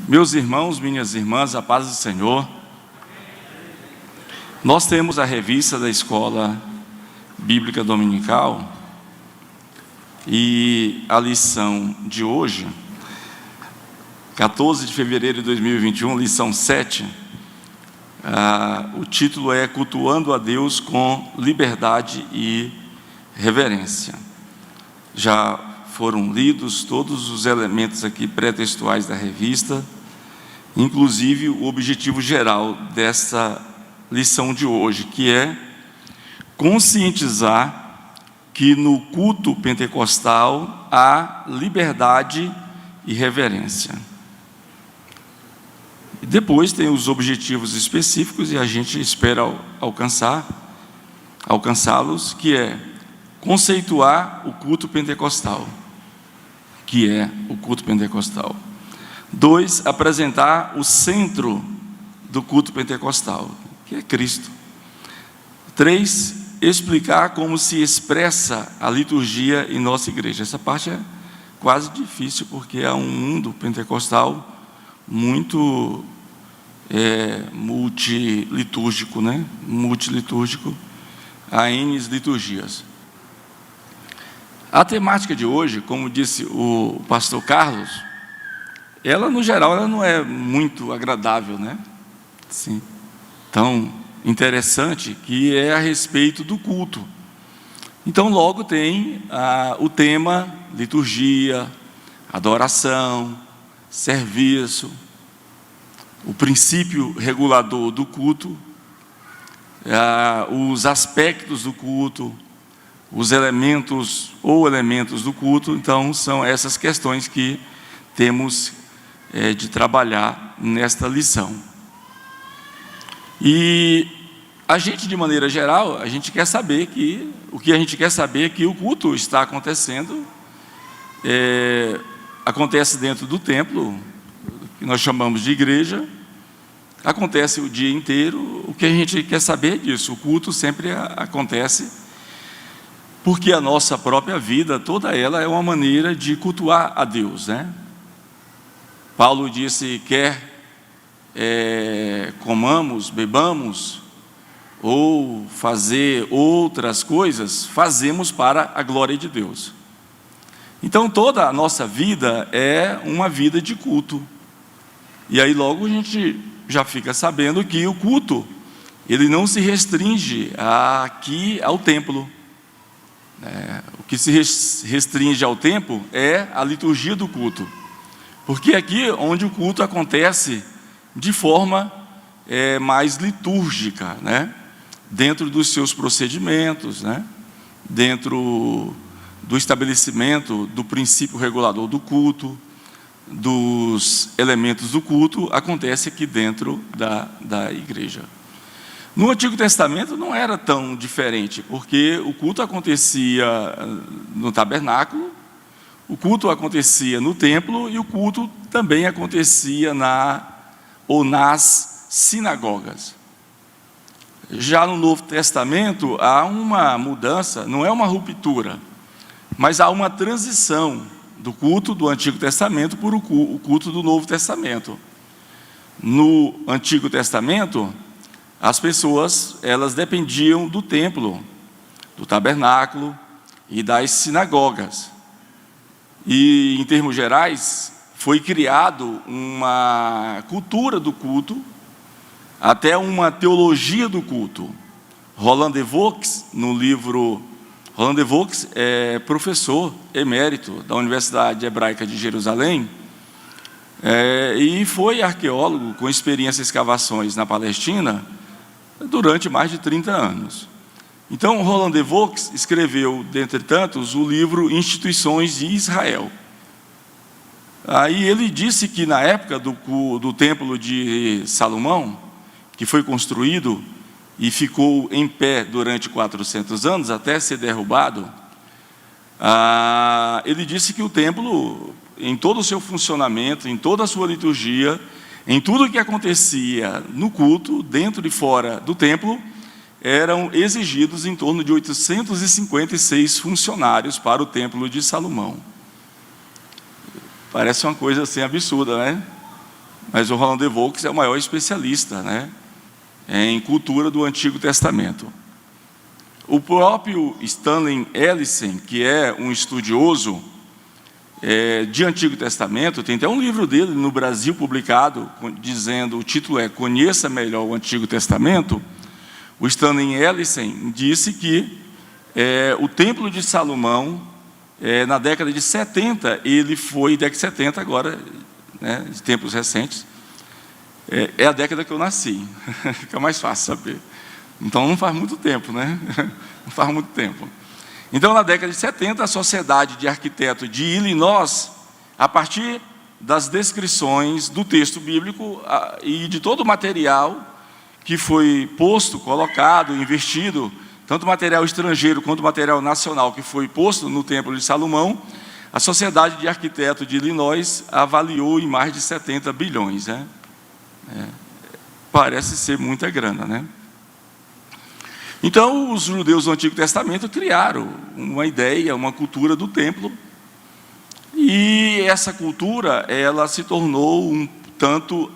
Meus irmãos, minhas irmãs, a paz do Senhor. Nós temos a revista da Escola Bíblica Dominical e a lição de hoje, 14 de fevereiro de 2021, lição 7, o título é Cultuando a Deus com Liberdade e Reverência. Já foram lidos todos os elementos aqui pré-textuais da revista, inclusive o objetivo geral dessa lição de hoje, que é conscientizar que no culto pentecostal há liberdade e reverência. E depois tem os objetivos específicos e a gente espera alcançá-los, que é conceituar o culto pentecostal, que é o culto pentecostal. 2, apresentar o centro do culto pentecostal, que é Cristo. 3, explicar como se expressa a liturgia em nossa igreja. Essa parte é quase difícil, porque é um mundo pentecostal muito multilitúrgico, né? Multilitúrgico, há N liturgias. A temática de hoje, como disse o pastor Carlos, ela, no geral, ela não é muito agradável, né? Sim. Tão interessante, que é a respeito do culto. Então, logo tem o tema liturgia, adoração, serviço, o princípio regulador do culto, os aspectos do culto, os elementos ou elementos do culto. Então, são essas questões que temos de trabalhar nesta lição. E a gente, de maneira geral, a gente quer saber que o culto está acontecendo, acontece dentro do templo, que nós chamamos de igreja, acontece o dia inteiro. O que a gente quer saber disso? O culto sempre acontece, porque a nossa própria vida, toda ela é uma maneira de cultuar a Deus, né? Paulo disse, quer comamos, bebamos, ou fazer outras coisas, fazemos para a glória de Deus. Então, toda a nossa vida é uma vida de culto. E aí logo a gente já fica sabendo que o culto, ele não se restringe aqui ao templo. O que se restringe ao templo é a liturgia do culto. Porque aqui onde o culto acontece de forma mais litúrgica, né? Dentro dos seus procedimentos, né? Dentro do estabelecimento do princípio regulador do culto, dos elementos do culto, acontece aqui dentro da igreja. No Antigo Testamento não era tão diferente, porque o culto acontecia no tabernáculo, o culto acontecia no templo e o culto também acontecia nas sinagogas. Já no Novo Testamento há uma mudança, não é uma ruptura, mas há uma transição do culto do Antigo Testamento para o culto do Novo Testamento. No Antigo Testamento, as pessoas, elas dependiam do templo, do tabernáculo e das sinagogas. E, em termos gerais, foi criado uma cultura do culto, até uma teologia do culto. Roland de Vaux, no livro... Roland de Vaux é professor emérito da Universidade Hebraica de Jerusalém, e foi arqueólogo com experiência em escavações na Palestina durante mais de 30 anos. Então, Roland de Vaux escreveu, dentre tantos, o livro Instituições de Israel. Aí ele disse que na época do templo de Salomão, que foi construído e ficou em pé durante 400 anos, até ser derrubado, ele disse que o templo, em todo o seu funcionamento, em toda a sua liturgia, em tudo que acontecia no culto, dentro e fora do templo, eram exigidos em torno de 856 funcionários para o templo de Salomão. Parece uma coisa assim absurda, né? mas o Roland de Vaux é o maior especialista, né, em cultura do Antigo Testamento. O próprio Stanley Ellison, que é um estudioso de Antigo Testamento, tem até um livro dele no Brasil publicado, dizendo, o título é Conheça Melhor o Antigo Testamento. O Stanley Ellison disse que o Templo de Salomão, na década de 70, ele foi, década de 70 agora, né, de tempos recentes, é a década que eu nasci, fica mais fácil saber. Então não faz muito tempo, né? Não faz muito tempo. Então, na década de 70, a Sociedade de Arquitetos de Illinois, a partir das descrições do texto bíblico e de todo o material que foi posto, colocado, investido, tanto material estrangeiro quanto material nacional que foi posto no Templo de Salomão, a Sociedade de Arquitetos de Illinois avaliou em mais de 70 bilhões. Né? Parece ser muita grana, né? Então, os judeus do Antigo Testamento criaram uma ideia, uma cultura do templo, e essa cultura, ela se tornou um tanto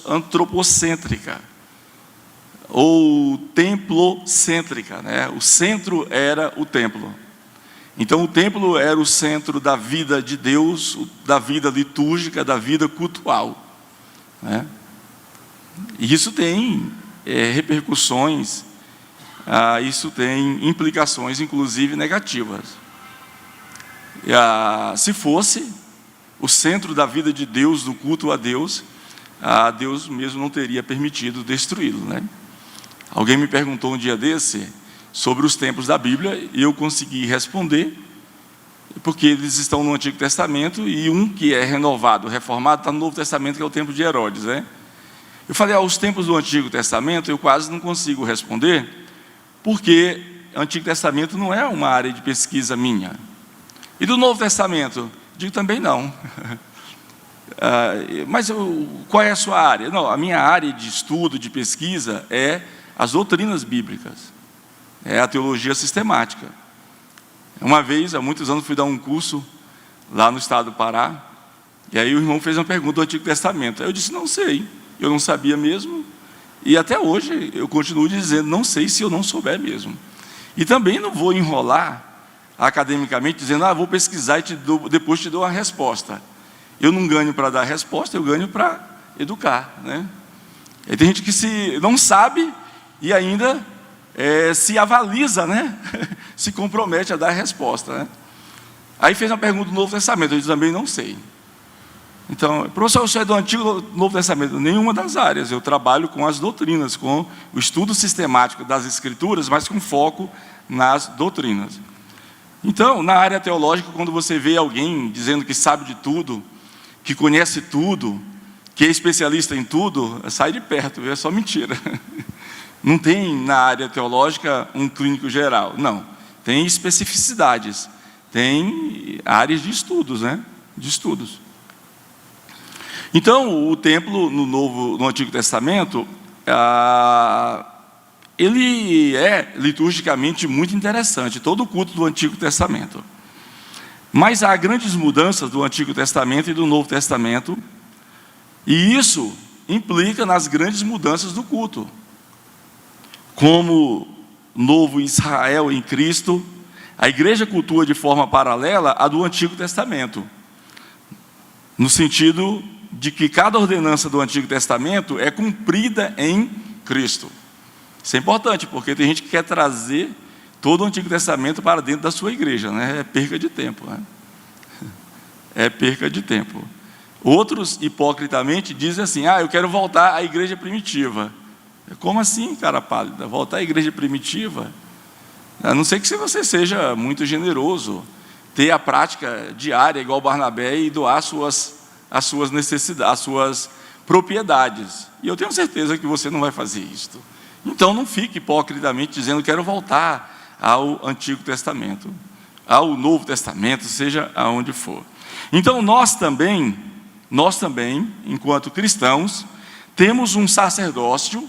antropocêntrica, ou templocêntrica, né? O centro era o templo. Então, o templo era o centro da vida de Deus, da vida litúrgica, da vida cultual, né? E isso tem repercussões, isso tem implicações, inclusive negativas. Se fosse o centro da vida de Deus, do culto a Deus, Deus mesmo não teria permitido destruí-lo, né? Alguém me perguntou um dia desse sobre os templos da Bíblia, e eu consegui responder, porque eles estão no Antigo Testamento, e um que é renovado, reformado, está no Novo Testamento, que é o templo de Herodes, né? Eu falei, os templos do Antigo Testamento eu quase não consigo responder, porque o Antigo Testamento não é uma área de pesquisa minha. E do Novo Testamento? Digo também não. Mas qual é a sua área? Não, a minha área de estudo, de pesquisa, é as doutrinas bíblicas, é a teologia sistemática. Uma vez, há muitos anos, fui dar um curso lá no estado do Pará, e aí o irmão fez uma pergunta do Antigo Testamento. Aí eu disse, não sei, eu não sabia mesmo, e até hoje eu continuo dizendo, não sei se eu não souber mesmo. E também não vou enrolar academicamente, dizendo, vou pesquisar e depois te dou uma resposta. Eu não ganho para dar resposta, eu ganho para educar, né? E tem gente que não sabe e ainda se avaliza, né? Se compromete a dar a resposta, né? Aí fez uma pergunta do Novo Testamento, eu também não sei. Então, professor, você é do Antigo ou do Novo Testamento? Nenhuma das áreas, eu trabalho com as doutrinas, com o estudo sistemático das Escrituras, mas com foco nas doutrinas. Então, na área teológica, quando você vê alguém dizendo que sabe de tudo, que conhece tudo, que é especialista em tudo, sai de perto, é só mentira. Não tem na área teológica um clínico geral, não. Tem especificidades, tem áreas de estudos, né? De estudos. Então, o templo no Antigo Testamento, ele é liturgicamente muito interessante, todo o culto do Antigo Testamento. Mas há grandes mudanças do Antigo Testamento e do Novo Testamento, e isso implica nas grandes mudanças do culto. Como novo Israel em Cristo, a igreja cultua de forma paralela à do Antigo Testamento, no sentido de que cada ordenança do Antigo Testamento é cumprida em Cristo. Isso é importante, porque tem gente que quer trazer todo o Antigo Testamento para dentro da sua igreja, né? É perca de tempo, né? É perca de tempo. Outros, hipocritamente, dizem assim, eu quero voltar à igreja primitiva. Como assim, cara pálida? Voltar à igreja primitiva? A não ser que você seja muito generoso, ter a prática diária, igual Barnabé, e doar as suas necessidades, as suas propriedades. E eu tenho certeza que você não vai fazer isso. Então não fique hipocritamente dizendo, quero voltar ao Antigo Testamento, ao Novo Testamento, seja aonde for. Então nós também, enquanto cristãos, temos um sacerdócio,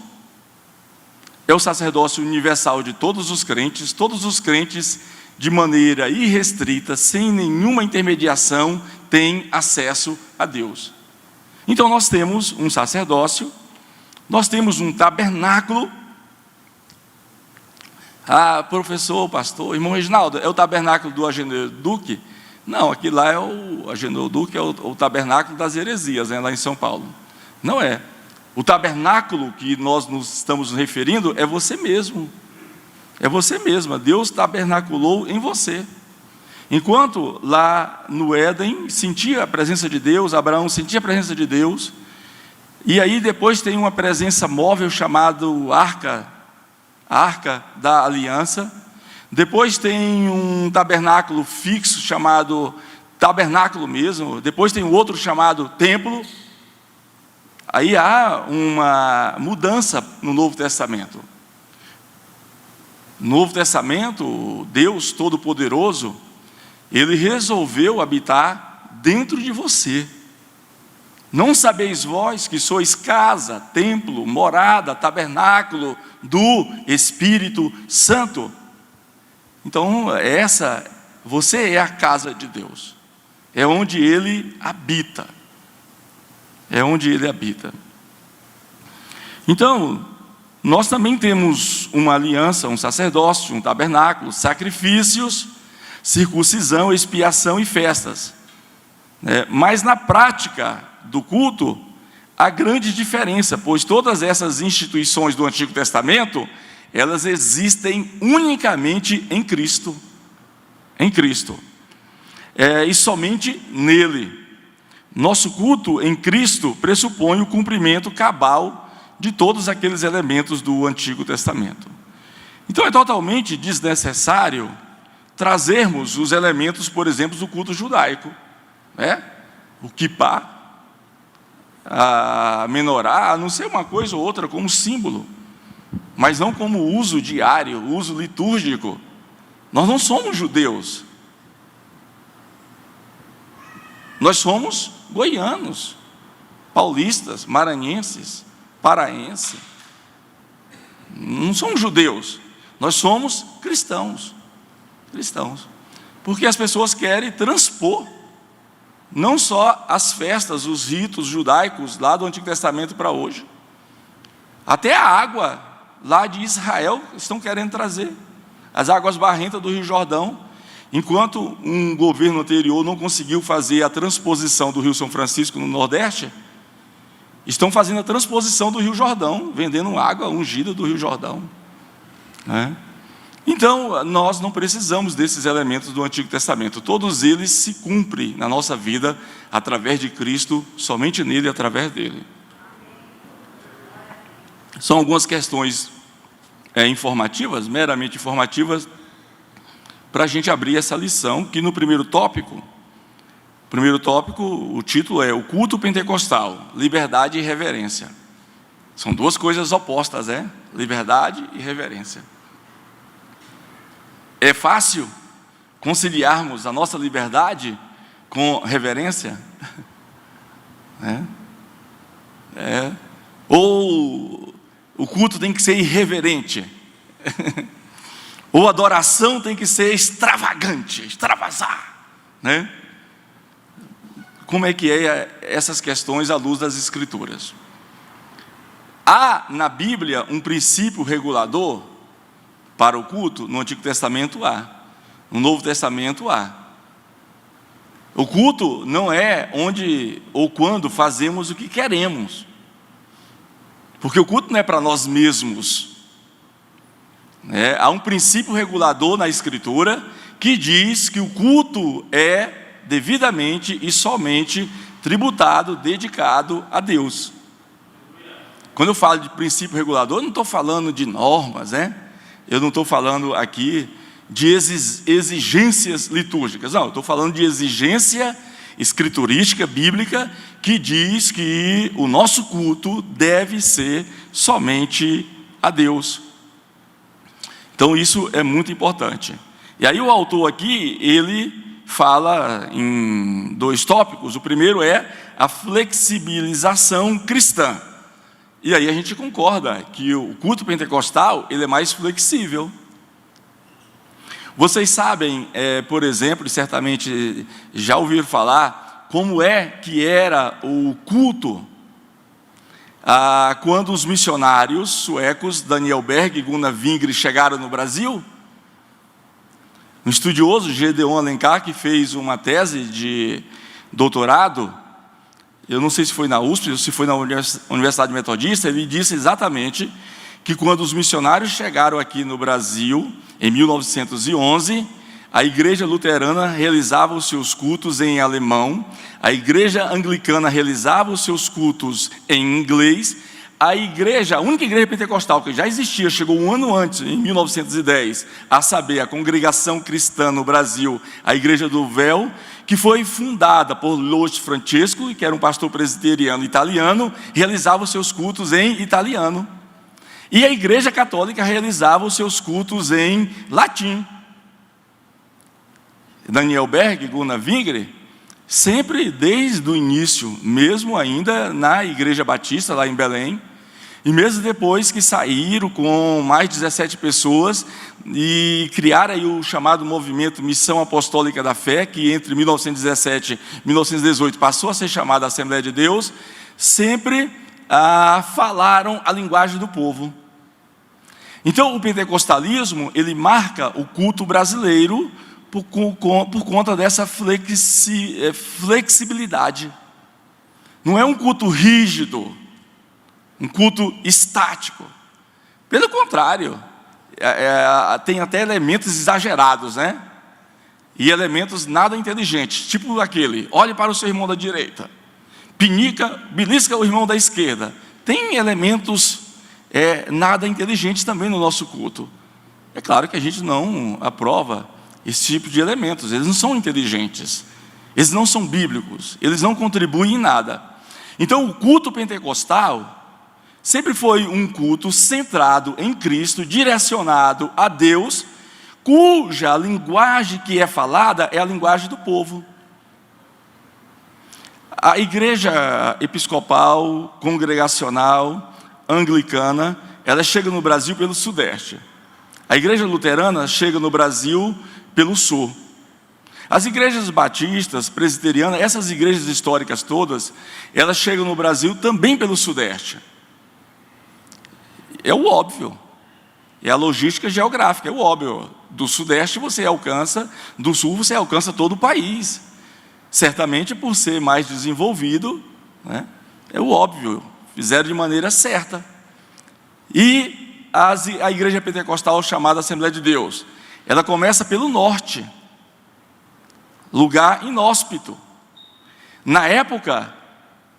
é o sacerdócio universal de todos os crentes de maneira irrestrita, sem nenhuma intermediação, têm acesso a Deus. Então nós temos um sacerdócio, nós temos um tabernáculo. Ah, professor, pastor, irmão Reginaldo, é o tabernáculo do Agenor Duque? Não, aqui lá é o Agenor Duque, é o tabernáculo das heresias, né, lá em São Paulo. Não é. O tabernáculo que nós nos estamos referindo é você mesmo. É você mesma. Deus tabernaculou em você. Enquanto lá no Éden sentia a presença de Deus, Abraão sentia a presença de Deus, e aí depois tem uma presença móvel chamada arca, a arca da aliança. Depois tem um tabernáculo fixo chamado tabernáculo mesmo. Depois tem outro chamado templo. Aí há uma mudança no Novo Testamento. No Novo Testamento, Deus Todo-Poderoso, Ele resolveu habitar dentro de você. Não sabeis vós que sois casa, templo, morada, tabernáculo do Espírito Santo? Então, você é a casa de Deus. É onde Ele habita. É onde Ele habita. Então, nós também temos uma aliança, um sacerdócio, um tabernáculo, sacrifícios, circuncisão, expiação e festas. Mas na prática do culto, há grande diferença, pois todas essas instituições do Antigo Testamento, elas existem unicamente em Cristo. Em Cristo. E somente nele. Nosso culto em Cristo pressupõe o cumprimento cabal de todos aqueles elementos do Antigo Testamento. Então é totalmente desnecessário trazermos os elementos, por exemplo, do culto judaico, o kippá, a menorá, a não ser uma coisa ou outra como símbolo, mas não como uso diário, uso litúrgico. Nós não somos judeus. Nós somos goianos, paulistas, maranhenses, paraenses. Não somos judeus. Nós somos cristãos. Cristãos. Porque as pessoas querem transpor não só as festas, os ritos judaicos lá do Antigo Testamento para hoje. Até a água lá de Israel estão querendo trazer. As águas barrentas do Rio Jordão. Enquanto um governo anterior não conseguiu fazer a transposição do Rio São Francisco no Nordeste, estão fazendo a transposição do Rio Jordão, vendendo água ungida do Rio Jordão. Então, nós não precisamos desses elementos do Antigo Testamento. Todos eles se cumprem na nossa vida através de Cristo, somente nele e através dele. São algumas questões informativas, meramente informativas, para a gente abrir essa lição, que no primeiro tópico, o título é o culto pentecostal, liberdade e reverência. São duas coisas opostas, liberdade e reverência. É fácil conciliarmos a nossa liberdade com reverência? Ou o culto tem que ser irreverente? Ou a adoração tem que ser extravagante, extravasar, Como é que é essas questões à luz das Escrituras? Há na Bíblia um princípio regulador para o culto? No Antigo Testamento há, no Novo Testamento há. O culto não é onde ou quando fazemos o que queremos, porque o culto não é para nós mesmos. Há um princípio regulador na Escritura que diz que o culto é devidamente e somente tributado, dedicado a Deus. Quando eu falo de princípio regulador, eu não estou falando de normas, eu não estou falando aqui de exigências litúrgicas, não, eu estou falando de exigência escriturística, bíblica, que diz que o nosso culto deve ser somente a Deus. Então isso é muito importante. E aí o autor aqui, ele fala em dois tópicos. O primeiro é a flexibilização cristã. E aí a gente concorda que o culto pentecostal, ele é mais flexível. Vocês sabem, por exemplo, e certamente já ouviram falar, como é que era o culto quando os missionários suecos Daniel Berg e Gunnar Wingre chegaram no Brasil. Um estudioso, Gedeon Alencar, que fez uma tese de doutorado, eu não sei se foi na USP ou se foi na Universidade Metodista, ele disse exatamente que quando os missionários chegaram aqui no Brasil, em 1911, a igreja luterana realizava os seus cultos em alemão, a igreja anglicana realizava os seus cultos em inglês, a única igreja pentecostal que já existia, chegou um ano antes, em 1910, a saber, a Congregação Cristã no Brasil, a Igreja do Véu, que foi fundada por Luiz Francesco, que era um pastor presbiteriano italiano, realizava os seus cultos em italiano. E a Igreja Católica realizava os seus cultos em latim. Daniel Berg e Gunnar Wingre, sempre desde o início, mesmo ainda na Igreja Batista, lá em Belém, e mesmo depois que saíram com mais de 17 pessoas e criaram aí o chamado movimento Missão Apostólica da Fé, que entre 1917 e 1918 passou a ser chamada Assembleia de Deus, sempre falaram a linguagem do povo. Então o pentecostalismo, ele marca o culto brasileiro por conta dessa flexibilidade. Não é um culto rígido, um culto estático. Pelo contrário, tem até elementos exagerados, né? E elementos nada inteligentes, tipo aquele: olhe para o seu irmão da direita, belisca o irmão da esquerda. Tem elementos nada inteligentes também no nosso culto. É claro que a gente não aprova esse tipo de elementos, eles não são inteligentes, eles não são bíblicos, eles não contribuem em nada. Então o culto pentecostal sempre foi um culto centrado em Cristo, direcionado a Deus, cuja linguagem que é falada é a linguagem do povo. A igreja episcopal, congregacional, anglicana, ela chega no Brasil pelo sudeste. A igreja luterana chega no Brasil pelo sul. As igrejas batistas, presbiterianas, essas igrejas históricas todas, elas chegam no Brasil também pelo sudeste. É o óbvio, é a logística geográfica, é o óbvio. Do sudeste você alcança, do sul você alcança todo o país. Certamente por ser mais desenvolvido, né, é o óbvio, fizeram de maneira certa. E a igreja pentecostal chamada Assembleia de Deus, ela começa pelo norte, lugar inóspito. Na época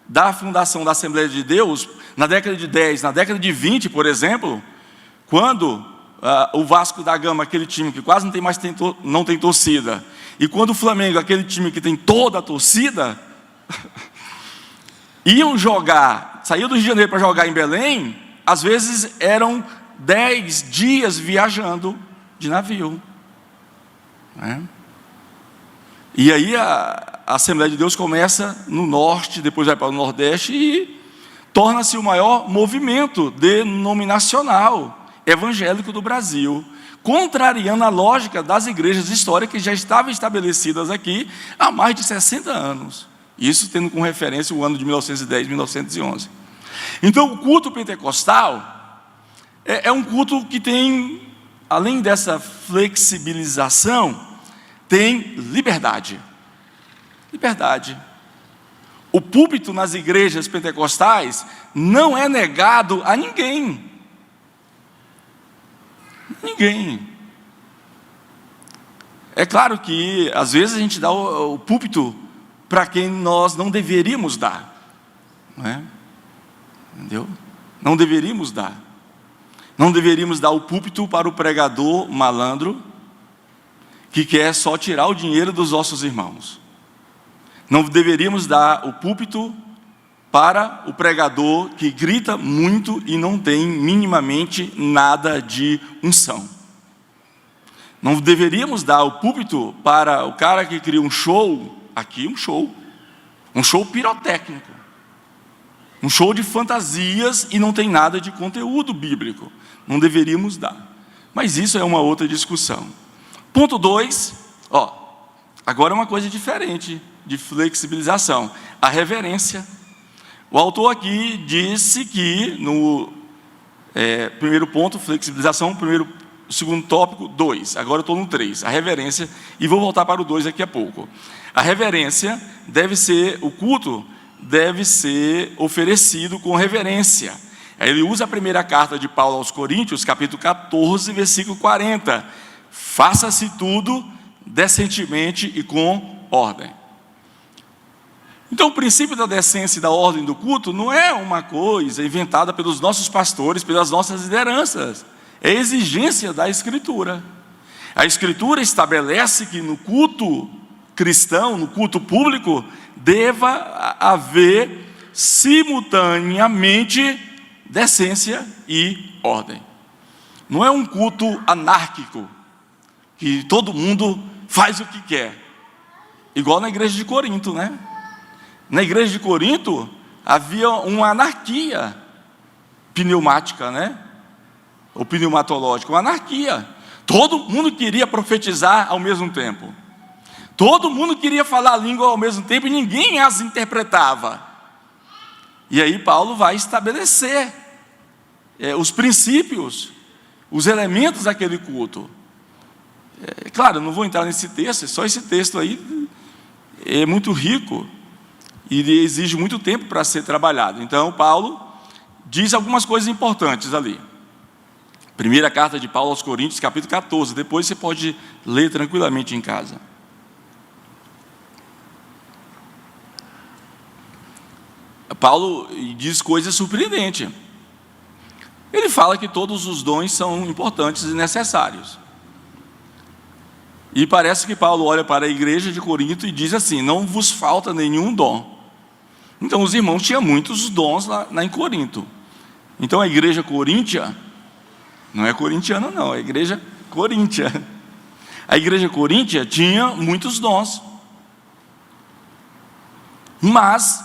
da fundação da Assembleia de Deus, na década de 10, na década de 20, por exemplo, quando o Vasco da Gama, aquele time que quase não tem torcida, e quando o Flamengo, aquele time que tem toda a torcida, iam jogar, saíam do Rio de Janeiro para jogar em Belém, às vezes eram 10 dias viajando de navio, né? E aí a Assembleia de Deus começa no norte, depois vai para o nordeste e torna-se o maior movimento denominacional evangélico do Brasil, contrariando a lógica das igrejas históricas que já estavam estabelecidas aqui há mais de 60 anos. Isso tendo como referência o ano de 1910, 1911. Então o culto pentecostal é um culto que tem, além dessa flexibilização, tem liberdade. Liberdade. O púlpito nas igrejas pentecostais não é negado a ninguém. Ninguém. É claro que às vezes a gente dá o púlpito para quem nós não deveríamos dar, não é? Entendeu? Não deveríamos dar. Não deveríamos dar o púlpito para o pregador malandro que quer só tirar o dinheiro dos nossos irmãos. Não deveríamos dar o púlpito para o pregador que grita muito e não tem minimamente nada de unção. Não deveríamos dar o púlpito para o cara que cria um show, um show pirotécnico, um show de fantasias e não tem nada de conteúdo bíblico. Não deveríamos dar. Mas isso é uma outra discussão. Ponto 2, agora é uma coisa diferente. de flexibilização? A reverência. O autor aqui disse que no primeiro ponto, flexibilização, segundo tópico, 2. Agora eu estou no 3, a reverência, e vou voltar para o 2 daqui a pouco. A reverência o culto deve ser oferecido com reverência. Ele usa a primeira carta de Paulo aos Coríntios, capítulo 14, versículo 40. Faça-se tudo decentemente e com ordem. Então, o princípio da decência e da ordem do culto não é uma coisa inventada pelos nossos pastores, pelas nossas lideranças. É exigência da Escritura. A Escritura estabelece que no culto cristão, no culto público, deva haver simultaneamente decência e ordem. Não é um culto anárquico, que todo mundo faz o que quer. Igual na igreja de Corinto, né? Na igreja de Corinto havia uma anarquia pneumática, né? Ou pneumatológica, uma anarquia. Todo mundo queria profetizar ao mesmo tempo. Todo mundo queria falar a língua ao mesmo tempo e ninguém as interpretava. E aí Paulo vai estabelecer os princípios, os elementos daquele culto. Claro, eu não vou entrar nesse texto, só esse texto aí é muito rico e exige muito tempo para ser trabalhado. Então, Paulo diz algumas coisas importantes ali. Primeira carta de Paulo aos Coríntios, capítulo 14. Depois você pode ler tranquilamente em casa. Paulo diz coisas surpreendentes. Ele fala que todos os dons são importantes e necessários. E parece que Paulo olha para a igreja de Corinto e diz assim: não vos falta nenhum dom. Então os irmãos tinham muitos dons lá em Corinto. Então a igreja coríntia, não é corintiana não, é a igreja coríntia. A igreja coríntia tinha muitos dons. Mas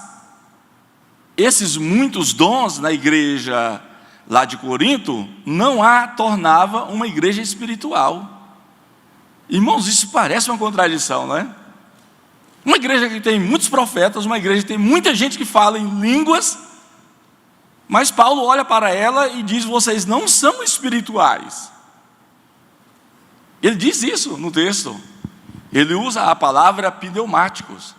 esses muitos dons na igreja lá de Corinto não a tornava uma igreja espiritual. Irmãos, isso parece uma contradição, não é? Uma igreja que tem muitos profetas, uma igreja que tem muita gente que fala em línguas, mas Paulo olha para ela e diz: vocês não são espirituais. Ele diz isso no texto. Ele usa a palavra pneumáticos.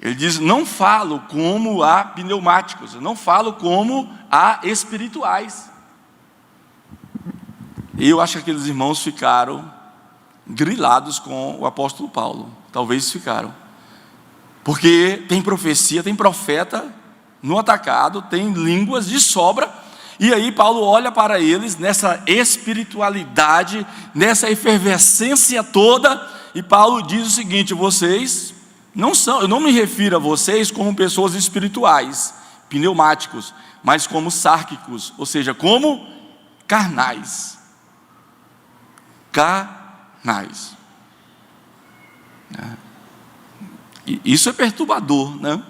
Ele diz: não falo como a pneumáticos, não falo como a espirituais. E eu acho que aqueles irmãos ficaram grilados com o apóstolo Paulo. Talvez ficaram. Porque tem profecia, tem profeta no atacado, tem línguas de sobra. E aí Paulo olha para eles nessa espiritualidade, nessa efervescência toda. E Paulo diz o seguinte: vocês não são, eu não me refiro a vocês como pessoas espirituais, pneumáticos, mas como sárquicos, ou seja, como carnais. Carnais. E isso é perturbador, né?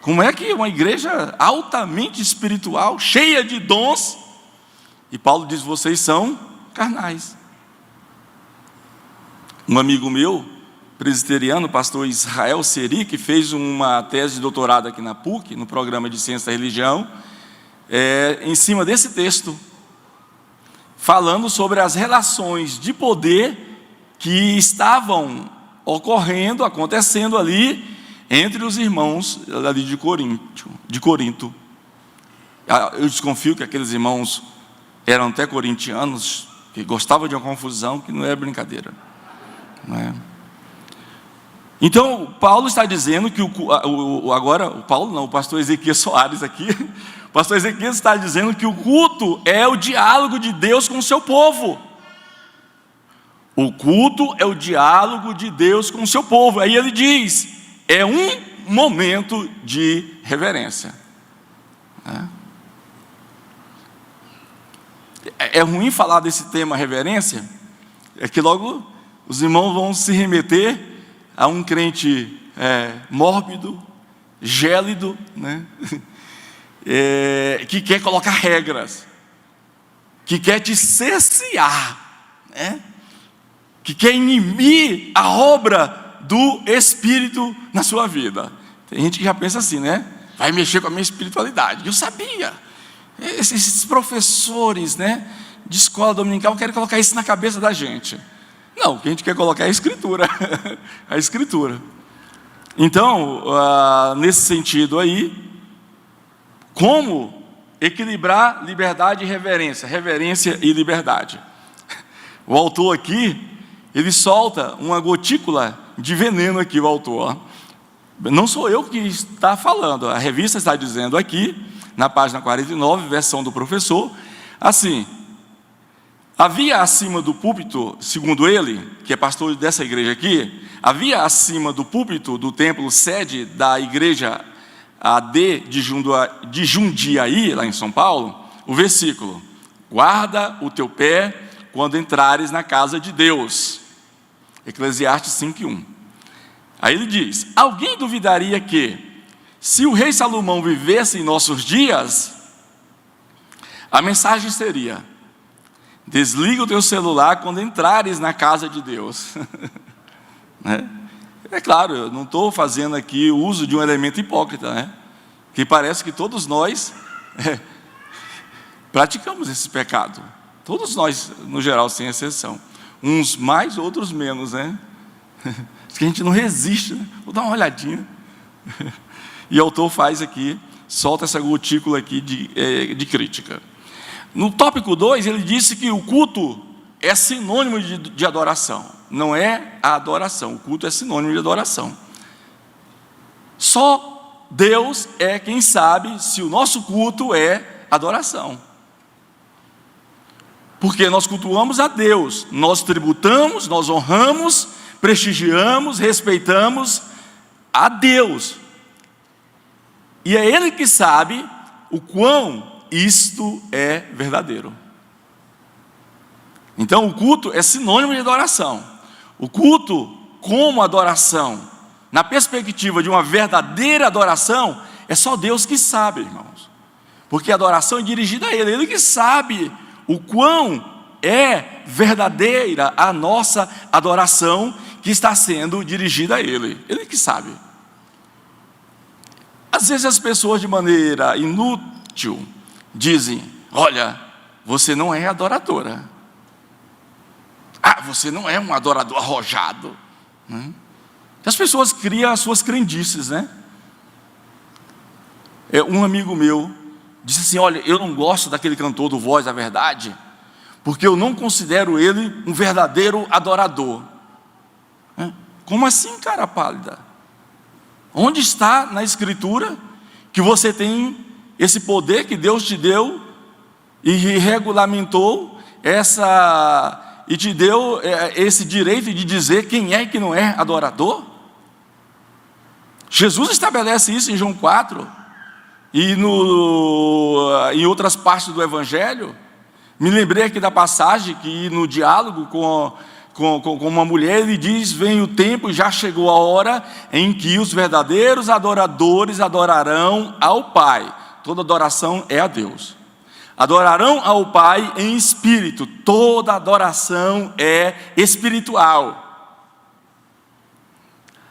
Como é que uma igreja altamente espiritual, cheia de dons, e Paulo diz: vocês são carnais. Um amigo meu, presbiteriano, pastor Israel Seri, que fez uma tese de doutorado aqui na PUC, no programa de Ciência da Religião, em cima desse texto, falando sobre as relações de poder que estavam acontecendo ali entre os irmãos ali de Corinto. Eu desconfio que aqueles irmãos eram até corintianos, que gostavam de uma confusão que não é brincadeira, não é? Então, Paulo está dizendo que o pastor Ezequias Soares aqui, o pastor Ezequias está dizendo que o culto é o diálogo de Deus com o seu povo. O culto é o diálogo de Deus com o seu povo. Aí ele diz: é um momento de reverência. É ruim falar desse tema reverência, é que logo os irmãos vão se remeter a um crente mórbido, gélido, né? Que quer colocar regras, que quer te cercear, né? Que quer inibir a obra do Espírito na sua vida. Tem gente que já pensa assim, né? Vai mexer com a minha espiritualidade. Eu sabia. Esses professores, né, de escola dominical querem colocar isso na cabeça da gente. Não, o que a gente quer colocar é a Escritura. A Escritura. Então, nesse sentido aí, como equilibrar liberdade e reverência? Reverência e liberdade. O autor aqui, ele solta uma gotícula de veneno aqui, o autor. Não sou eu que está falando, a revista está dizendo aqui, na página 49, versão do professor, assim: havia acima do púlpito, segundo ele, que é pastor dessa igreja aqui, havia acima do púlpito do templo sede da igreja AD de Jundiaí, lá em São Paulo, o versículo: guarda o teu pé quando entrares na casa de Deus. Eclesiastes 5:1. Aí ele diz: alguém duvidaria que, se o rei Salomão vivesse em nossos dias, a mensagem seria: desliga o teu celular quando entrares na casa de Deus. Né? É claro, eu não estou fazendo aqui o uso de um elemento hipócrita, né? Que parece que todos nós praticamos esse pecado. Todos nós, no geral, sem exceção. Uns mais, outros menos, né? Que a gente não resiste, né? Vou dar uma olhadinha. E o autor faz aqui, solta essa gotícula aqui de crítica. No tópico 2, ele disse que o culto é sinônimo de adoração. Não é a adoração, o culto é sinônimo de adoração. Só Deus é quem sabe se o nosso culto é adoração. Porque nós cultuamos a Deus, nós tributamos, nós honramos, prestigiamos, respeitamos a Deus. E é Ele que sabe o quão isto é verdadeiro. Então o culto é sinônimo de adoração. O culto como adoração, na perspectiva de uma verdadeira adoração, é só Deus que sabe, irmãos. Porque a adoração é dirigida a Ele, Ele que sabe o quão é verdadeira a nossa adoração que está sendo dirigida a Ele. Ele que sabe. Às vezes as pessoas, de maneira inútil, dizem: olha, você não é adoradora. Você não é um adorador arrojado. As pessoas criam as suas crendices, né? Um amigo meu disse assim: olha, eu não gosto daquele cantor do Voz da Verdade, porque eu não considero ele um verdadeiro adorador. Como assim, cara pálida? Onde está na Escritura que você tem esse poder que Deus te deu e regulamentou e te deu esse direito de dizer quem é e que não é adorador? Jesus estabelece isso em João 4 e em outras partes do Evangelho. Me lembrei aqui da passagem que no diálogo com uma mulher, ele diz: vem o tempo e já chegou a hora em que os verdadeiros adoradores adorarão ao Pai. Toda adoração é a Deus. Adorarão ao Pai em espírito. Toda adoração é espiritual.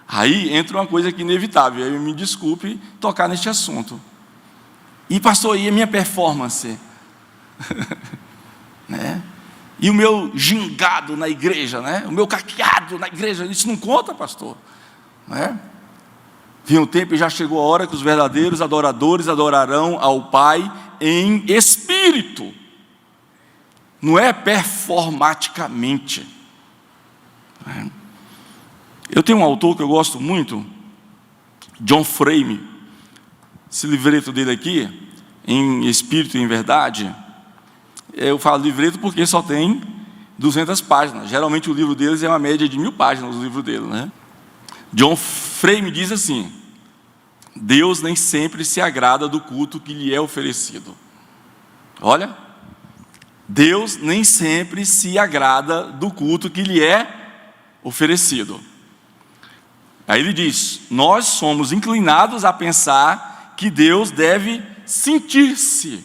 Aí entra uma coisa que é inevitável, aí me desculpe tocar neste assunto. E pastor, e a minha performance? Né? E o meu gingado na igreja, né? O meu caqueado na igreja, isso não conta, pastor, né? Vem o tempo e já chegou a hora que os verdadeiros adoradores adorarão ao Pai em espírito, não é performaticamente. Eu tenho um autor que eu gosto muito, John Frame. Esse livreto dele aqui, em Espírito e em Verdade, eu falo livreto porque só tem 200 páginas. Geralmente o livro deles é uma média de 1000 páginas, o livro dele, né? John Frame diz assim: Deus nem sempre se agrada do culto que lhe é oferecido. Olha, Deus nem sempre se agrada do culto que lhe é oferecido. Aí ele diz: nós somos inclinados a pensar que Deus deve sentir-se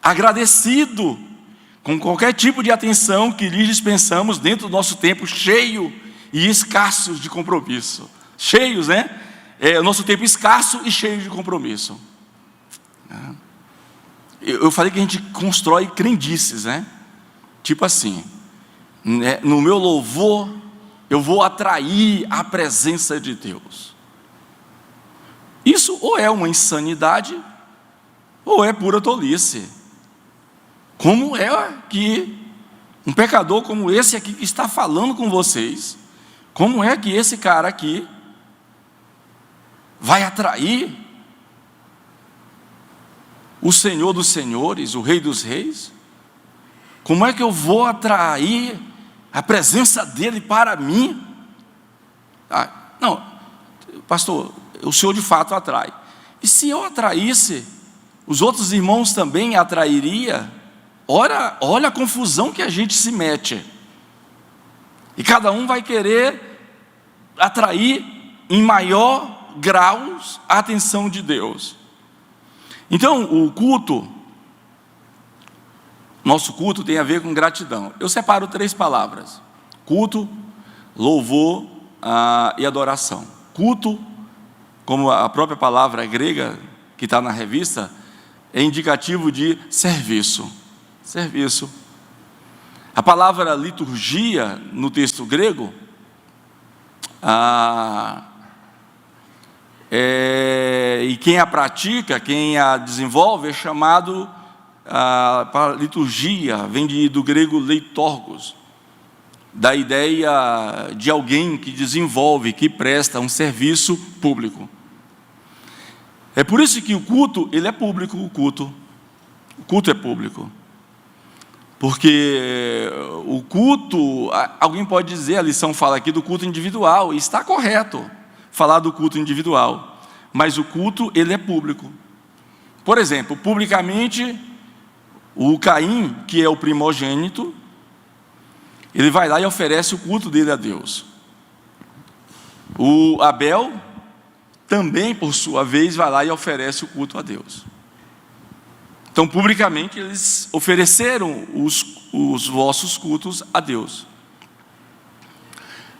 agradecido com qualquer tipo de atenção que lhe dispensamos dentro do nosso tempo cheio e escassos de compromisso. Cheios, né? O nosso tempo escasso e cheio de compromisso. Eu falei que a gente constrói crendices, né? Tipo assim, né? No meu louvor, eu vou atrair a presença de Deus. Isso ou é uma insanidade, ou é pura tolice. Como é que um pecador como esse aqui que está falando com vocês, como é que esse cara aqui vai atrair o Senhor dos senhores, o Rei dos reis? Como é que eu vou atrair a presença dele para mim? Não, pastor, o Senhor de fato atrai. E se eu atraísse, os outros irmãos também atrairia? Olha a confusão que a gente se mete. E cada um vai querer atrair em maior grau a atenção de Deus. Então, o culto, nosso culto tem a ver com gratidão. Eu separo 3 palavras: culto, louvor e adoração. Culto, como a própria palavra grega que está na revista, é indicativo de serviço. Serviço. A palavra liturgia, no texto grego, e quem a pratica, quem a desenvolve, é chamado para liturgia, vem do grego leitorgos, da ideia de alguém que desenvolve, que presta um serviço público. É por isso que o culto, ele é público, o culto é público. Porque o culto, alguém pode dizer, a lição fala aqui do culto individual, e está correto falar do culto individual, mas o culto, ele é público. Por exemplo, publicamente, o Caim, que é o primogênito, ele vai lá e oferece o culto dele a Deus. O Abel também, por sua vez, vai lá e oferece o culto a Deus. Então, publicamente, eles ofereceram os vossos cultos a Deus.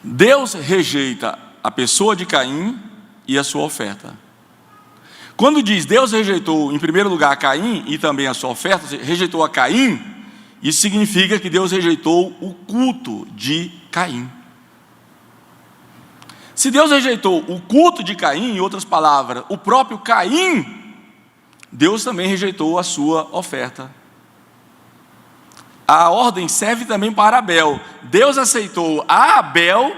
Deus rejeita a pessoa de Caim e a sua oferta. Quando diz Deus rejeitou, em primeiro lugar, a Caim e também a sua oferta, rejeitou a Caim, isso significa que Deus rejeitou o culto de Caim. Se Deus rejeitou o culto de Caim, em outras palavras, o próprio Caim, Deus também rejeitou a sua oferta. A ordem serve também para Abel. Deus aceitou a Abel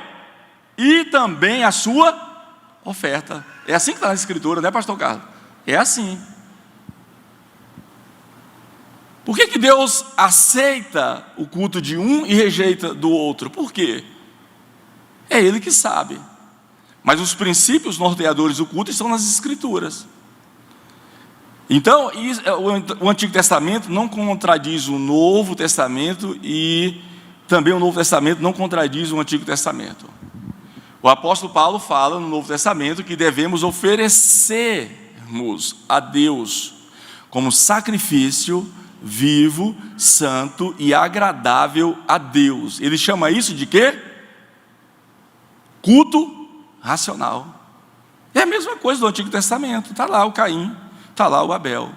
e também a sua oferta. É assim que está na Escritura, né, pastor Carlos? É assim. Por que Deus aceita o culto de um e rejeita do outro? Por quê? É Ele que sabe. Mas os princípios norteadores do culto estão nas Escrituras. Então, o Antigo Testamento não contradiz o Novo Testamento e também o Novo Testamento não contradiz o Antigo Testamento. O apóstolo Paulo fala no Novo Testamento que devemos oferecermos a Deus como sacrifício vivo, santo e agradável a Deus. Ele chama isso de quê? Culto racional. É a mesma coisa do Antigo Testamento. Está lá o Caim, está lá o Abel.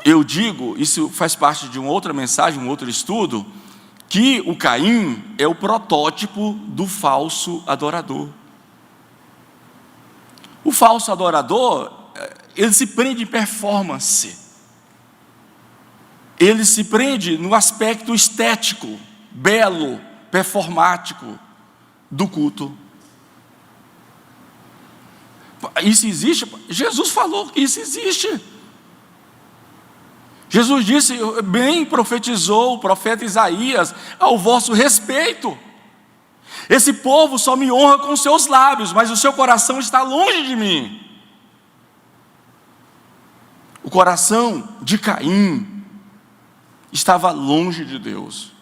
Eu digo, isso faz parte de uma outra mensagem, um outro estudo, que o Caim é o protótipo do falso adorador. O falso adorador, ele se prende em performance. Ele se prende no aspecto estético, belo, performático do culto. Isso existe? Jesus falou que isso existe. Jesus disse, bem profetizou o profeta Isaías ao vosso respeito. Esse povo só me honra com seus lábios, mas o seu coração está longe de mim. O coração de Caim estava longe de Deus.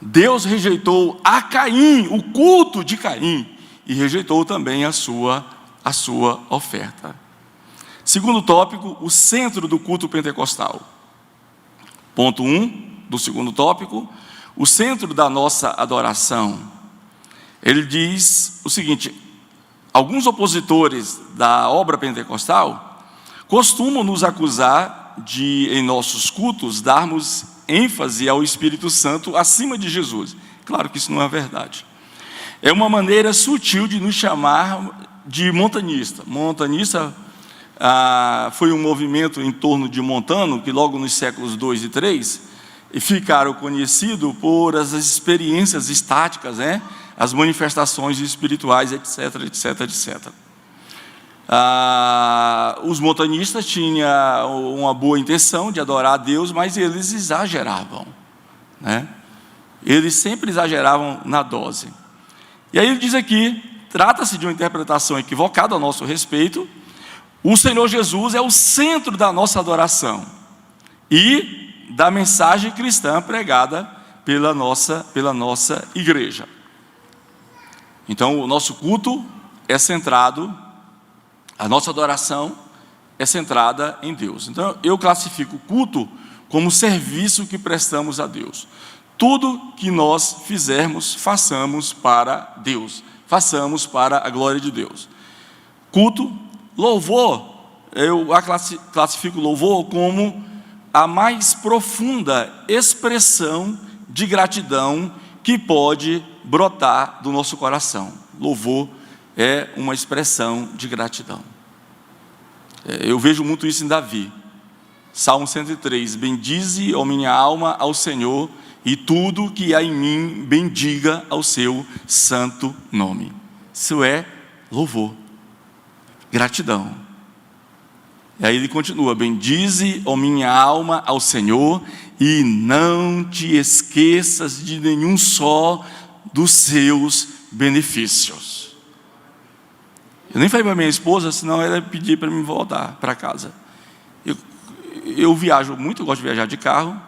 Deus rejeitou a Caim, o culto de Caim, e rejeitou também a sua oferta. Segundo tópico, o centro do culto pentecostal. Ponto 1 do segundo tópico, o centro da nossa adoração. Ele diz o seguinte: alguns opositores da obra pentecostal costumam nos acusar de, em nossos cultos, darmos ênfase ao Espírito Santo acima de Jesus. Claro que isso não é verdade. É uma maneira sutil de nos chamar de montanista. Montanista foi um movimento em torno de Montano, que logo nos séculos 2 e 3 ficaram conhecidos por as experiências estáticas, as manifestações espirituais, etc, etc, etc. Os montanistas tinham uma boa intenção de adorar a Deus, mas eles exageravam, Eles sempre exageravam na dose. E aí ele diz aqui, trata-se de uma interpretação equivocada a nosso respeito. O Senhor Jesus é o centro da nossa adoração e da mensagem cristã pregada pela nossa igreja. Então, o nosso culto é centrado, a nossa adoração é centrada em Deus. Então, eu classifico o culto como serviço que prestamos a Deus. Tudo que nós fizermos, façamos para Deus, façamos para a glória de Deus. Culto, louvor, eu classifico louvor como a mais profunda expressão de gratidão que pode brotar do nosso coração. Louvor é uma expressão de gratidão. Eu vejo muito isso em Davi. Salmo 103, bendize, ó minha alma, ao Senhor, e tudo que há em mim, bendiga ao seu santo nome. Isso é louvor, gratidão. E aí ele continua, bendize, ó minha alma, ao Senhor, e não te esqueças de nenhum só dos seus benefícios. Eu nem falei para minha esposa, senão ela ia pedir para me voltar para casa. Eu viajo muito, eu gosto de viajar de carro,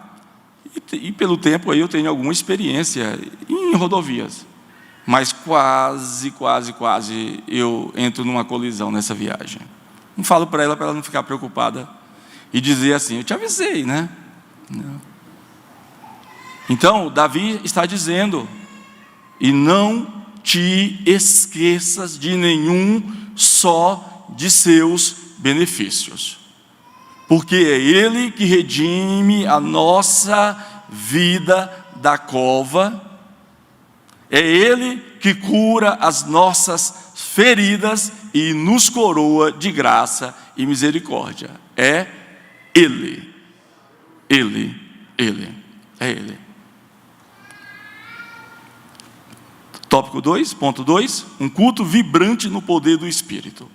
e pelo tempo aí eu tenho alguma experiência em rodovias, mas quase eu entro numa colisão nessa viagem. Não falo para ela não ficar preocupada e dizer assim, eu te avisei, Não. Então, Davi está dizendo, e não te esqueças de nenhum só de seus benefícios, porque é Ele que redime a nossa vida da cova, é Ele que cura as nossas feridas e nos coroa de graça e misericórdia. É Ele, é Ele. Tópico 2, ponto 2, um culto vibrante no poder do Espírito.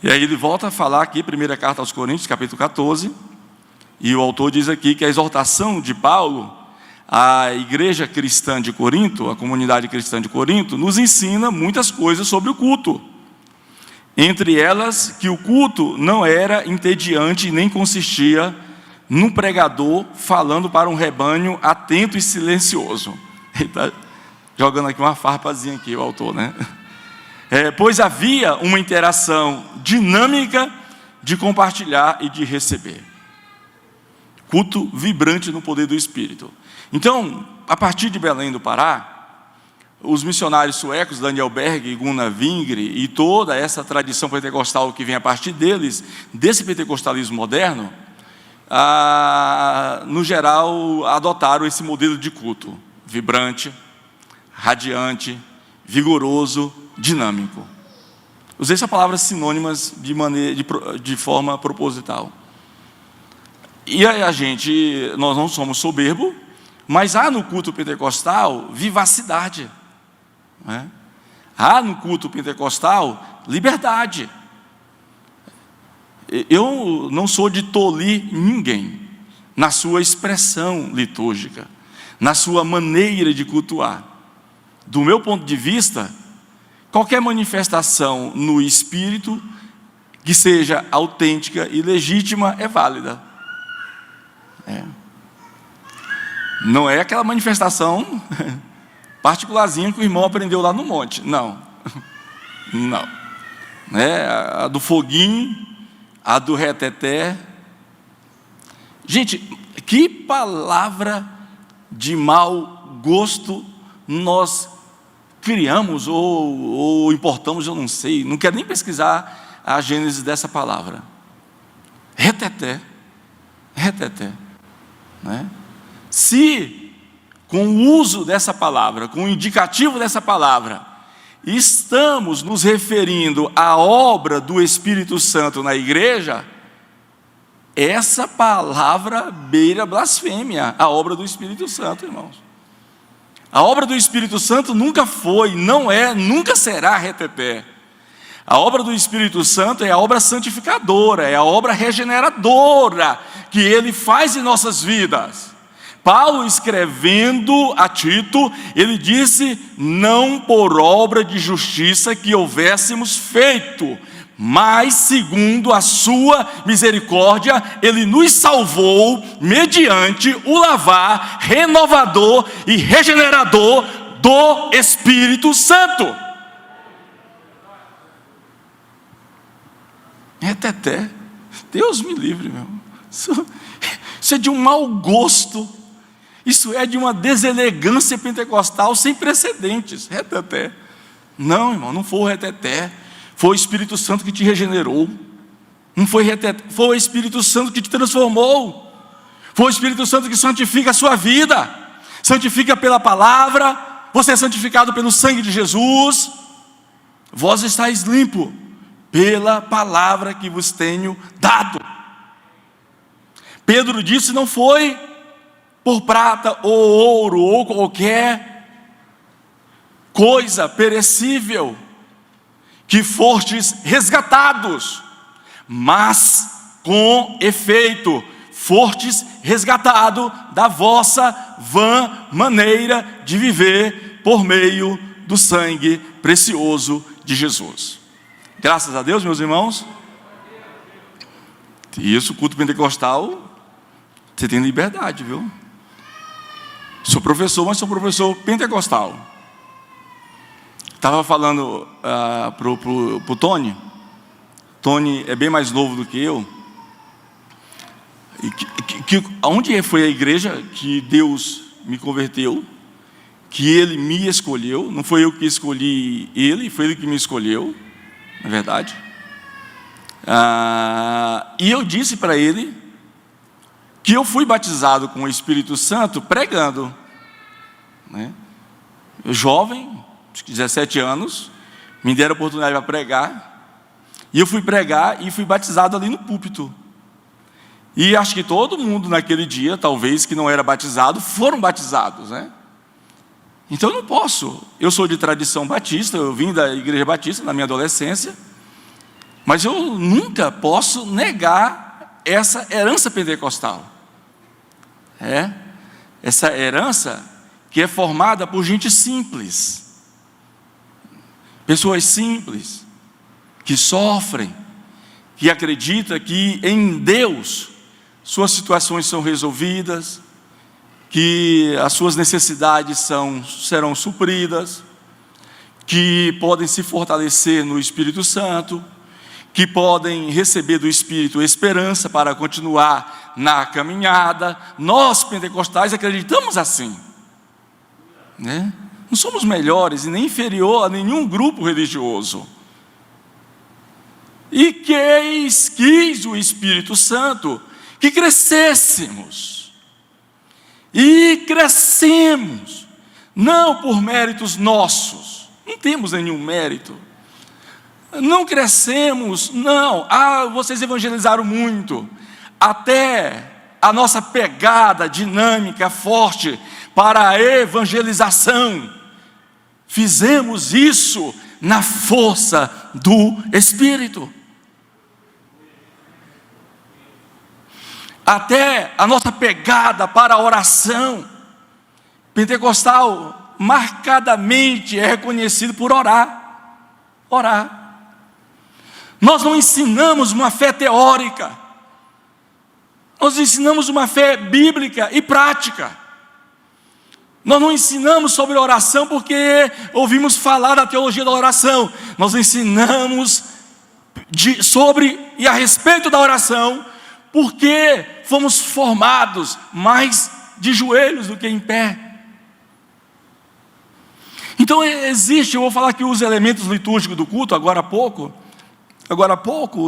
E aí ele volta a falar aqui, primeira carta aos Coríntios, capítulo 14, e o autor diz aqui que a exortação de Paulo à igreja cristã de Corinto, a comunidade cristã de Corinto, nos ensina muitas coisas sobre o culto. Entre elas, que o culto não era entediante nem consistia num pregador falando para um rebanho atento e silencioso. Ele está jogando aqui uma farpazinha aqui, o autor, pois havia uma interação dinâmica de compartilhar e de receber. Culto vibrante no poder do Espírito. Então, a partir de Belém do Pará, os missionários suecos, Daniel Berg e Gunnar Wingre, e toda essa tradição pentecostal que vem a partir deles, desse pentecostalismo moderno, no geral, adotaram esse modelo de culto, vibrante, radiante, vigoroso, dinâmico. Usei essa palavra sinônimas de forma proposital. E aí nós não somos soberbos, mas há no culto pentecostal vivacidade. Há no culto pentecostal liberdade. Eu não sou de tolir ninguém na sua expressão litúrgica, na sua maneira de cultuar. Do meu ponto de vista, qualquer manifestação no Espírito que seja autêntica e legítima é válida. Não é aquela manifestação particularzinha que o irmão aprendeu lá no monte. Não. A do foguinho, a do reteté. Gente, que palavra de mau gosto nós criamos ou importamos, eu não sei, não quero nem pesquisar a gênese dessa palavra. Reteté, né? Se com o uso dessa palavra, com o indicativo dessa palavra, estamos nos referindo à obra do Espírito Santo na igreja, essa palavra beira blasfêmia, a obra do Espírito Santo, irmãos. A obra do Espírito Santo nunca foi, não é, nunca será reteté. A obra do Espírito Santo é a obra santificadora, é a obra regeneradora que Ele faz em nossas vidas. Paulo, escrevendo a Tito, ele disse: não por obra de justiça que houvéssemos feito, mas segundo a sua misericórdia, Ele nos salvou mediante o lavar renovador e regenerador do Espírito Santo. Reteté, Deus me livre, meu. Isso é de um mau gosto, isso é de uma deselegância pentecostal sem precedentes. Reteté, não, irmão, não foi o reteté. Foi o Espírito Santo que te regenerou. Não foi reteté, foi o Espírito Santo que te transformou. Foi o Espírito Santo que santifica a sua vida. Santifica pela palavra. Você é santificado pelo sangue de Jesus. Vós estáis limpo pela palavra que vos tenho dado. Pedro disse: não foi por prata ou ouro ou qualquer coisa perecível que fostes resgatados, mas com efeito fostes resgatados da vossa vã maneira de viver por meio do sangue precioso de Jesus. Graças a Deus, meus irmãos. Isso, culto pentecostal, você tem liberdade, viu? Sou professor, mas sou professor pentecostal. Estava falando pro Tony. Tony é bem mais novo do que eu. Onde foi a igreja que Deus me converteu, que Ele me escolheu? Não foi eu que escolhi Ele, foi Ele que me escolheu, na verdade. E eu disse para ele que eu fui batizado com o Espírito Santo pregando, né? Jovem, acho que 17 anos, me deram a oportunidade para pregar, e eu fui pregar e fui batizado ali no púlpito. E acho que todo mundo naquele dia, talvez que não era batizado, foram batizados, né? Então eu não posso, eu sou de tradição batista, eu vim da igreja batista na minha adolescência, mas eu nunca posso negar essa herança pentecostal. Essa herança que é formada por gente simples, pessoas simples, que sofrem, que acreditam que em Deus suas situações são resolvidas, que as suas necessidades serão supridas, que podem se fortalecer no Espírito Santo, que podem receber do Espírito esperança para continuar na caminhada. Nós, pentecostais, acreditamos assim, né? Não somos melhores e nem inferior a nenhum grupo religioso. E quis o Espírito Santo que crescêssemos. E crescemos, não por méritos nossos, não temos nenhum mérito. Não crescemos, não. Vocês evangelizaram muito. Até a nossa pegada dinâmica, forte para a evangelização, fizemos isso na força do Espírito. Até a nossa pegada para a oração. Pentecostal marcadamente é reconhecido por orar. Orar. Nós não ensinamos uma fé teórica, nós ensinamos uma fé bíblica e prática. Nós não ensinamos sobre oração porque ouvimos falar da teologia da oração. Nós ensinamos sobre e a respeito da oração porque fomos formados mais de joelhos do que em pé. Então existe, eu vou falar aqui os elementos litúrgicos do culto, agora há pouco,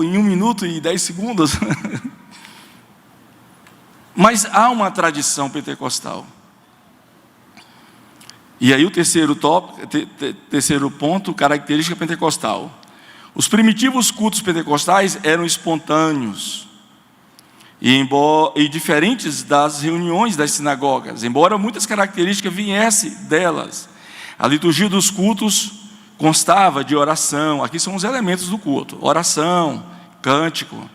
em 1 minuto e 10 segundos. Mas há uma tradição pentecostal. E aí o terceiro ponto, característica pentecostal. Os primitivos cultos pentecostais eram espontâneos e diferentes das reuniões das sinagogas, embora muitas características viessem delas. A liturgia dos cultos constava de oração. Aqui são os elementos do culto: oração, cântico.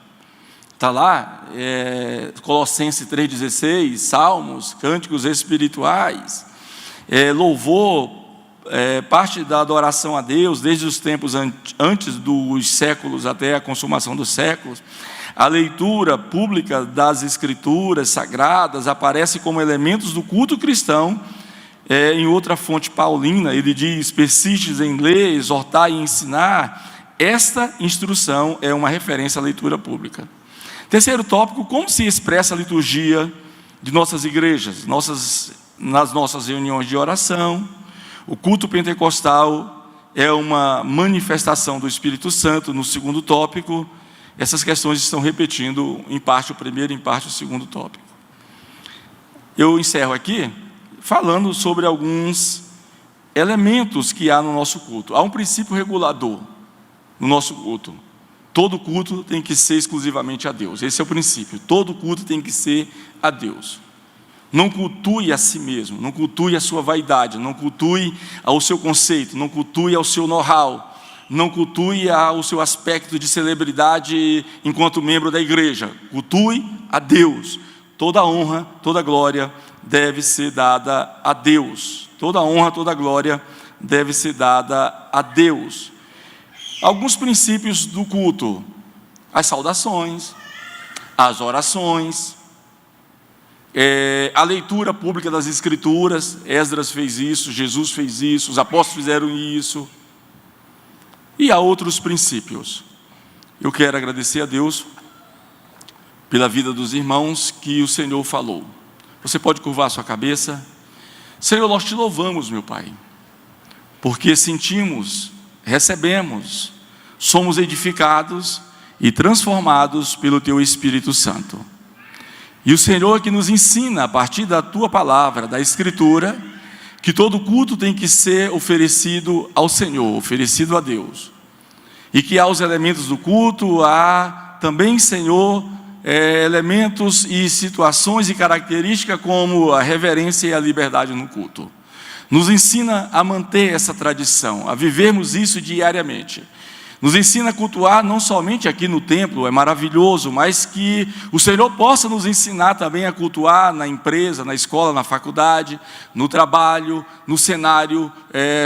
Está lá, Colossenses 3,16, salmos, cânticos espirituais, louvor, parte da adoração a Deus, desde os tempos antes dos séculos até a consumação dos séculos. A leitura pública das escrituras sagradas aparece como elementos do culto cristão. Em outra fonte paulina, ele diz: persistes em ler, exortar e ensinar. Esta instrução é uma referência à leitura pública. Terceiro tópico: como se expressa a liturgia de nossas igrejas, nas nossas reuniões de oração. O culto pentecostal é uma manifestação do Espírito Santo. No segundo tópico, essas questões estão repetindo em parte o primeiro, em parte o segundo tópico. Eu encerro aqui falando sobre alguns elementos que há no nosso culto. Há um princípio regulador no nosso culto. Todo culto tem que ser exclusivamente a Deus. Esse é o princípio. Todo culto tem que ser a Deus. Não cultue a si mesmo, não cultue a sua vaidade, não cultue ao seu conceito, não cultue ao seu know-how, não cultue ao seu aspecto de celebridade enquanto membro da igreja. Cultue a Deus. Toda honra, toda glória deve ser dada a Deus. Toda honra, toda glória deve ser dada a Deus. Alguns princípios do culto: as saudações, as orações, a leitura pública das escrituras. Esdras fez isso, Jesus fez isso, os apóstolos fizeram isso. E há outros princípios. Eu quero agradecer a Deus pela vida dos irmãos que o Senhor falou. Você pode curvar a sua cabeça. Senhor, nós te louvamos, meu Pai, porque sentimos, recebemos, somos edificados e transformados pelo Teu Espírito Santo. E o Senhor que nos ensina, a partir da Tua palavra, da Escritura, que todo culto tem que ser oferecido ao Senhor, oferecido a Deus. E que há os elementos do culto, há também, Senhor, elementos e situações e características como a reverência e a liberdade no culto. Nos ensina a manter essa tradição, a vivermos isso diariamente. Nos ensina a cultuar não somente aqui no templo, é maravilhoso, mas que o Senhor possa nos ensinar também a cultuar na empresa, na escola, na faculdade, no trabalho, no cenário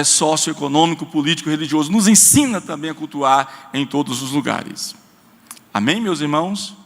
socioeconômico, político, religioso. Nos ensina também a cultuar em todos os lugares. Amém, meus irmãos?